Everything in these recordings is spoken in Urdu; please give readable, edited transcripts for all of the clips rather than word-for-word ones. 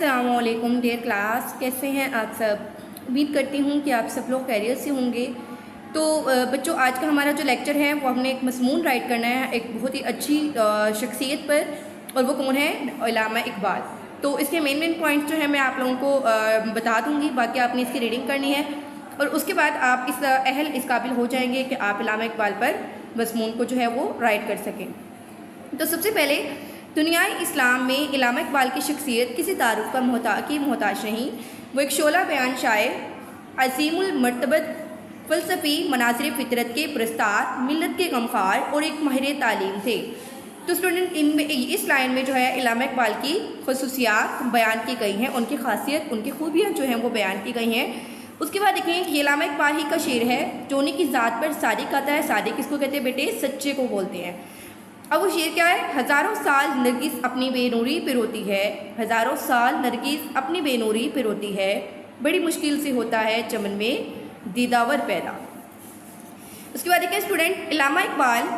السلام علیکم ڈیئر کلاس، کیسے ہیں آپ سب؟ امید کرتی ہوں کہ آپ سب لوگ خیریت سے ہوں گے۔ تو بچوں، آج کا ہمارا جو لیکچر ہے وہ ہم نے ایک مضمون رائٹ کرنا ہے ایک بہت ہی اچھی شخصیت پر، اور وہ کون ہے؟ علامہ اقبال۔ تو اس کے مین پوائنٹس جو ہیں میں آپ لوگوں کو بتا دوں گی، باقی آپ نے اس کی ریڈنگ کرنی ہے اور اس کے بعد آپ اس قابل ہو جائیں گے کہ آپ علامہ اقبال پر مضمون کو جو ہے وہ رائٹ کر سکیں۔ تو سب سے پہلے دنیائے اسلام میں علامہ اقبال کی شخصیت کسی تعارف کی محتاج نہیں۔ وہ ایک شعلہ بیان شاعر، عظیم المرتبت فلسفی، مناظر فطرت کے پرستار، ملت کے غمخوار اور ایک ماہر تعلیم تھے۔ تو اسٹوڈنٹ اس لائن میں جو ہے علامہ اقبال کی خصوصیات بیان کی گئی ہیں، ان کی خاصیت، ان کی خوبیاں جو ہیں وہ بیان کی گئی ہیں۔ اس کے بعد دیکھیں کہ علامہ اقبال ہی کا شعر ہے جو انہیں کی ذات پر صادق آتا ہے۔ صادق کس کو کہتے ہیں بیٹے؟ سچے کو بولتے ہیں۔ اب وہ شعر کیا ہے؟ ہزاروں سال نرگس اپنی بے نوری پہ روتی ہے، ہزاروں سال نرگس اپنی بے نوری پہ روتی ہے، بڑی مشکل سے ہوتا ہے چمن میں دیداور پیدا۔ اس کے بعد دیکھیں اسٹوڈنٹ، علامہ اقبال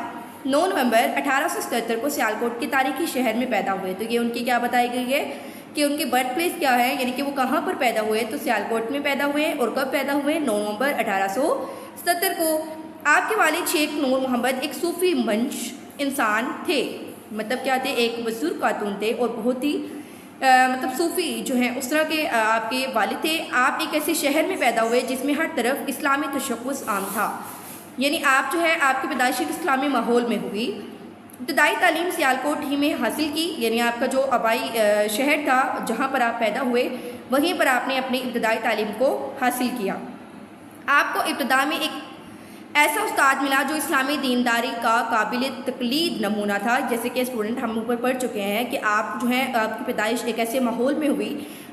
9 نومبر 1877 کو سیالکوٹ کے تاریخی شہر میں پیدا ہوئے۔ تو یہ ان کی کیا بتائی گئی ہے کہ ان کی برتھ پلیس کیا ہے، یعنی کہ وہ کہاں پر پیدا ہوئے؟ تو سیالکوٹ میں پیدا ہوئے۔ اور کب پیدا ہوئے؟ 9 نومبر 1877 کو۔ آپ کے والد شیخ نور محمد ایک صوفی منش انسان تھے، مطلب کیا تھے؟ ایک بزرگ خاتون تھے اور بہت ہی صوفی جو ہیں اس طرح کے آپ کے والد تھے۔ آپ ایک ایسے شہر میں پیدا ہوئے جس میں ہر طرف اسلامی تشخص عام تھا، یعنی آپ جو ہے آپ کی پیدائش ایک اسلامی ماحول میں ہوئی۔ ابتدائی تعلیم سیالکوٹ ہی میں حاصل کی، یعنی آپ کا جو آبائی شہر تھا جہاں پر آپ پیدا ہوئے وہیں پر آپ نے اپنی ابتدائی تعلیم کو حاصل کیا۔ آپ کو ابتدا میں ایک ایسا استاد ملا جو اسلامی دینداری کا قابل تقلید نمونہ تھا۔ جیسے کہ اسٹوڈنٹ ہم اوپر پڑھ چکے ہیں کہ آپ جو ہیں آپ کی پیدائش ایک ایسے ماحول میں ہوئی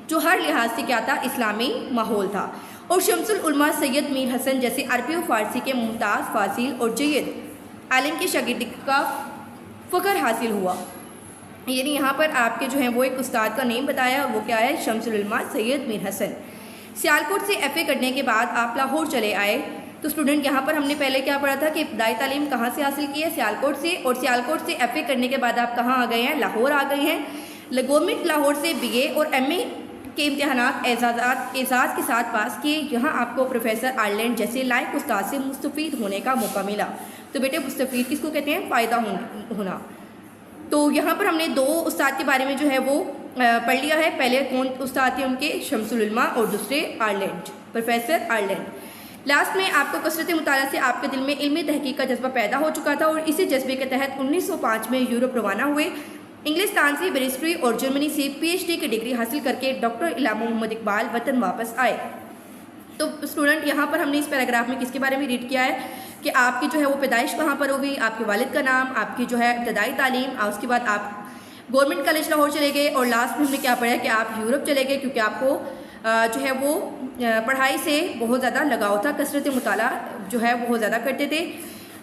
جو ہر لحاظ سے کیا تھا؟ اسلامی ماحول تھا۔ اور شمس العلماء سید میر حسن جیسے عربی و فارسی کے ممتاز فاصل اور جید عالم کی شاگردی کا فخر حاصل ہوا، یعنی یہاں پر آپ کے جو ہیں وہ ایک استاد کا نیم بتایا، وہ کیا ہے؟ شمس العلماء سید میر حسن۔ سیالکوٹ سے ایف اے کرنے کے بعد آپ لاہور چلے آئے۔ تو اسٹوڈنٹ یہاں پر ہم نے پہلے کیا پڑھا تھا کہ ابتدائی تعلیم کہاں سے حاصل کی ہے؟ سیالکوٹ سے، اور سیالکوٹ سے ایف اے کرنے کے بعد آپ کہاں آ گئے ہیں؟ لاہور آ گئے ہیں۔ گورنمنٹ لاہور سے بی اے اور ایم اے کے امتحانات اعزاز کے ساتھ پاس کیے۔ یہاں آپ کو پروفیسر آئرلینڈ جیسے لائق استاد سے مستفید ہونے کا موقع ملا۔ تو بیٹے مستفید کس کو کہتے ہیں؟ فائدہ ہونا۔ تو یہاں پر ہم نے 2 استاد کے بارے میں جو ہے وہ پڑھ لیا ہے۔ پہلے کون استاد تھے ان کے؟ شمس العلماء، اور دوسرے آئرلینڈ، پروفیسر آئرلینڈ۔ لاسٹ میں آپ کو کثرت مطالعہ سے آپ کے دل میں علمی تحقیق کا جذبہ پیدا ہو چکا تھا، اور اسی جذبے کے تحت 1905 میں یورپ روانہ ہوئے۔ انگلستان سے بیرسٹری اور جرمنی سے پی ایچ ڈی کی ڈگری حاصل کر کے ڈاکٹر علامہ محمد اقبال وطن واپس آئے۔ تو اسٹوڈنٹ یہاں پر ہم نے اس پیراگراف میں کس کے بارے میں ریڈ کیا ہے کہ آپ کی جو ہے وہ پیدائش کہاں پر ہوگی، آپ کے والد کا نام، آپ کی جو ہے ابتدائی تعلیم، اور اس کے بعد آپ گورنمنٹ کالج لاہور چلے گئے، اور لاسٹ میں ہم نے کیا پڑھا کہ آپ یورپ چلے گئے کیونکہ آپ کو جو ہے وہ پڑھائی سے بہت زیادہ لگاؤ تھا، کثرت مطالعہ جو ہے بہت زیادہ کرتے تھے۔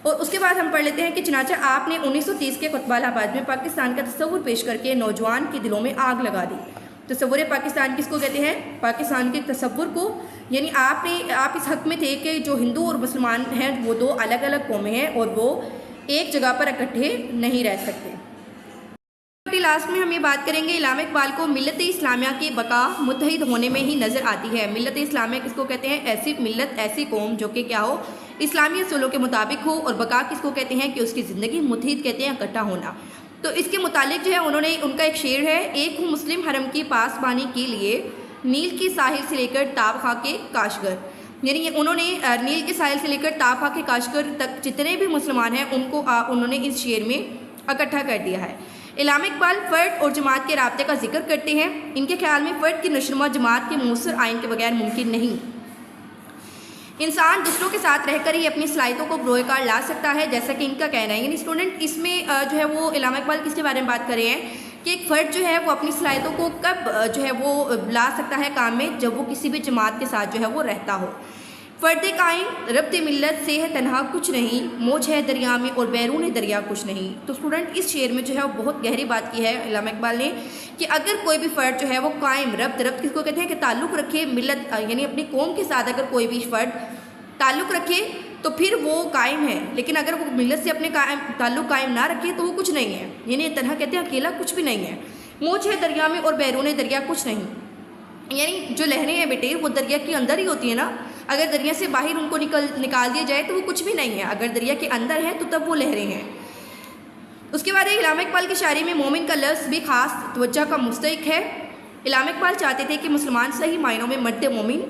اور اس کے بعد ہم پڑھ لیتے ہیں کہ چنانچہ آپ نے 1930 کے قطب آباد میں پاکستان کا تصور پیش کر کے نوجوان کے دلوں میں آگ لگا دی۔ تصور پاکستان کس کو کہتے ہیں؟ پاکستان کے تصور کو، یعنی آپ اس حق میں تھے کہ جو ہندو اور مسلمان ہیں وہ 2 الگ الگ قومیں ہیں اور وہ ایک جگہ پر اکٹھے نہیں رہ سکتے۔ لاسٹ میں ہم یہ بات کریں گے علامہ اقبال کو ملت اسلامیہ کی بقا متحد ہونے میں ہی نظر آتی ہے۔ ملت اسلامیہ کس کو کہتے ہیں؟ ایسی ملت، ایسی قوم جو کہ کیا ہو؟ اسلامی اصولوں کے مطابق ہو۔ اور بقا کس کو کہتے ہیں؟ کہ اس کی زندگی، متحد کہتے ہیں اکٹھا ہونا۔ تو اس کے متعلق جو ہے ان کا ایک شعر ہے، ایک ہوں مسلم حرم کی پاسبانی کے لیے نیل کی ساحل سے لے کر تاب خاک کے کاشگر، یعنی انہوں نے نیل کے ساحل سے لے کر تاب خاک کے کاشگر تک جتنے بھی مسلمان ہیں ان کو انہوں نے اس شعر میں اکٹھا کر دیا ہے۔ علامہ اقبال فرد اور جماعت کے رابطے کا ذکر کرتے ہیں۔ ان کے خیال میں فرد کی نشوونما جماعت کے مؤثر آئین کے بغیر ممکن نہیں۔ انسان دوسروں کے ساتھ رہ کر ہی اپنی صلاحیتوں کو بروئے کار لا سکتا ہے، جیسا کہ ان کا کہنا ہے۔ یعنی اسٹوڈنٹ اس میں جو ہے وہ علامہ اقبال کس کے بارے میں بات کر رہے ہیں کہ ایک فرد جو ہے وہ اپنی صلاحیتوں کو کب جو ہے وہ لا سکتا ہے کام میں؟ جب وہ کسی بھی جماعت کے ساتھ جو ہے وہ رہتا ہو۔ فرد قائم ربط ملت سے ہے تنہا کچھ نہیں، موج ہے دریا میں اور بیرون دریا کچھ نہیں۔ تو اسٹوڈنٹ اس شعر میں جو ہے وہ بہت گہری بات کی ہے علامہ اقبال نے کہ اگر کوئی بھی فرد جو ہے وہ قائم ربط کس کو کہتے ہیں کہ تعلق رکھے ملت، یعنی اپنی قوم کے ساتھ اگر کوئی بھی فرد تعلق رکھے تو پھر وہ قائم ہے، لیکن اگر وہ ملت سے اپنے تعلق قائم نہ رکھے تو وہ کچھ نہیں ہے، یعنی تنہا کہتے ہیں اکیلا کچھ بھی نہیں ہے۔ موج ہے دریا میں اور بیرون دریا کچھ نہیں. یعنی جو لہریں ہیں بیٹے وہ دریا کے اندر ہی ہوتی ہیں نا. اگر دریا سے باہر ان کو نکال دیا جائے تو وہ کچھ بھی نہیں ہے. اگر دریا کے اندر ہے تو تب وہ لہریں ہیں. اس کے بعد علامہ اقبال کی شاعری میں مومن کا لفظ بھی خاص توجہ کا مستحق ہے. علامہ اقبال چاہتے تھے کہ مسلمان صحیح معنوں میں مرد مومن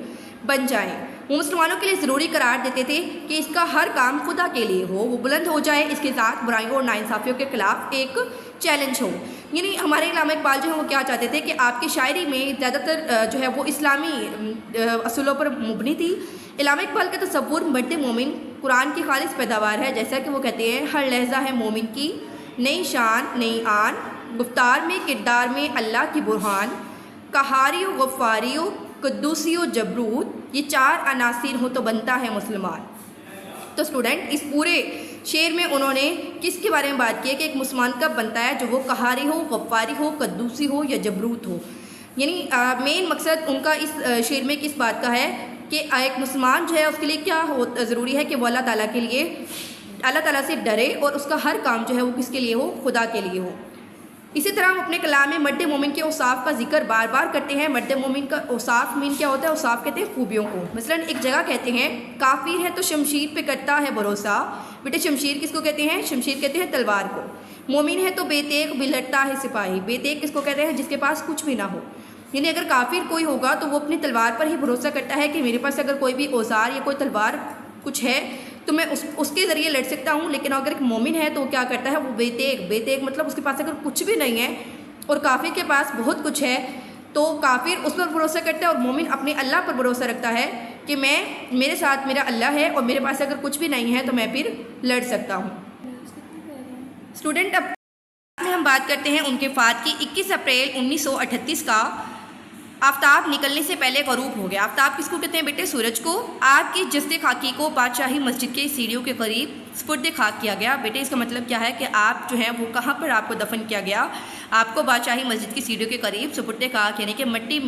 بن جائیں. وہ مسلمانوں کے لیے ضروری قرار دیتے تھے کہ اس کا ہر کام خدا کے لیے ہو, وہ بلند ہو جائے, اس کے ساتھ برائیوں اور ناانصافیوں کے خلاف ایک چیلنج ہو. یعنی ہمارے علامہ اقبال جو ہیں وہ کیا چاہتے تھے کہ آپ کی شاعری میں زیادہ تر جو ہے وہ اسلامی اصولوں پر مبنی تھی. علامہ اقبال کا تصور مرد مومن قرآن کی خالص پیداوار ہے. جیسا کہ وہ کہتے ہیں ہر لہجہ ہے مومن کی نئی شان نئی آن, گفتار میں کردار میں اللہ کی برہان, قہاری و غفاری و قدوسی و جبروت, یہ 4 عناصر ہو تو بنتا ہے مسلمان. تو اسٹوڈنٹ اس پورے شعر میں انہوں نے کس کے بارے میں بات کی ہے کہ ایک مسلمان کب بنتا ہے, جو وہ قہاری ہو, غفاری ہو, قدوسی ہو یا جبروت ہو. یعنی مین مقصد ان کا اس شعر میں کس بات کا ہے کہ ایک مسلمان جو ہے اس کے لیے کیا ضروری ہے کہ وہ اللہ تعالیٰ کے لیے اللہ تعالیٰ سے ڈرے اور اس کا ہر کام جو ہے وہ کس کے لیے ہو, خدا کے لیے ہو. اسی طرح ہم اپنے کلام میں مرد مومن کے اوصاف کا ذکر بار بار کرتے ہیں. مرد مومن کا اوصاف مین کیا ہوتا ہے, اوصاف کہتے ہیں خوبیوں کو. مثلاً ایک جگہ کہتے ہیں کافر ہے تو شمشیر پہ کرتا ہے بھروسہ. بیٹے شمشیر کس کو کہتے ہیں, شمشیر کہتے ہیں تلوار کو. مومن ہے تو بے تیغ بھی لڑتا ہے سپاہی. بے تیغ کس کو کہتے ہیں, جس کے پاس کچھ بھی نہ ہو. یعنی اگر کافر کوئی ہوگا تو وہ اپنی تلوار پر ہی بھروسہ کرتا ہے کہ میرے پاس اگر کوئی بھی اوزار یا کوئی تلوار کچھ ہے تو میں اس کے ذریعے لڑ سکتا ہوں. لیکن اگر ایک مومن ہے تو وہ کیا کرتا ہے, وہ بے تیغ مطلب اس کے پاس اگر کچھ بھی نہیں ہے اور کافر کے پاس بہت کچھ ہے تو کافر اس پر بھروسہ کرتا ہے اور مومن اپنے اللہ پر بھروسہ رکھتا ہے کہ میرے ساتھ میرا اللہ ہے اور میرے پاس اگر کچھ بھی نہیں ہے تو میں پھر لڑ سکتا ہوں. اسٹوڈنٹ اب ہم بات کرتے ہیں ان کے وفات کی. 21 اپریل 1938 کا آفتاب نکلنے سے پہلے غروب ہو گیا. آفتاب کس کو کہتے ہیں بیٹے, سورج کو. آپ کی جسد خاکی کو بادشاہی مسجد کے سیڑھیوں کے قریب سپرد خاک کیا گیا. بیٹے اس کا مطلب کیا ہے کہ آپ جو ہیں وہ کہاں پر آپ کو دفن کیا گیا, آپ کو بادشاہی مسجد کی سیڑھیوں کے قریب سپرد خاک یعنی کہ مٹی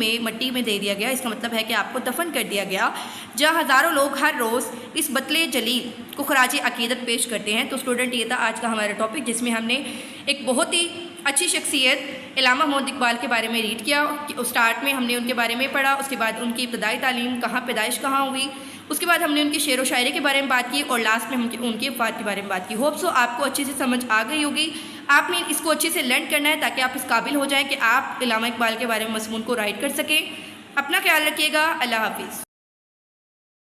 میں دے دیا گیا. اس کا مطلب ہے کہ آپ کو دفن کر دیا گیا, جہاں ہزاروں لوگ ہر روز اس بطل جلیل کو خراج عقیدت پیش کرتے ہیں. تو اسٹوڈنٹ یہ تھا آج کا ہمارا ٹاپک, جس میں ہم نے ایک بہت ہی اچھی شخصیت علامہ محمد اقبال کے بارے میں ریڈ کیا. اسٹارٹ میں ہم نے ان کے بارے میں پڑھا, اس کے بعد ان کی ابتدائی تعلیم پیدائش کہاں ہوئی, اس کے بعد ہم نے ان کی شعر و شاعری کے بارے میں بات کی, اور لاسٹ میں ہم ان کی وفات کے بارے میں بات کی. ہوپ سو آپ کو اچھے سے سمجھ آ گئی ہوگی. آپ نے اس کو اچھے سے لرن کرنا ہے تاکہ آپ اس قابل ہو جائیں کہ آپ علامہ اقبال کے بارے میں مضمون کو رائٹ کر سکیں. اپنا خیال رکھیے گا. اللہ حافظ.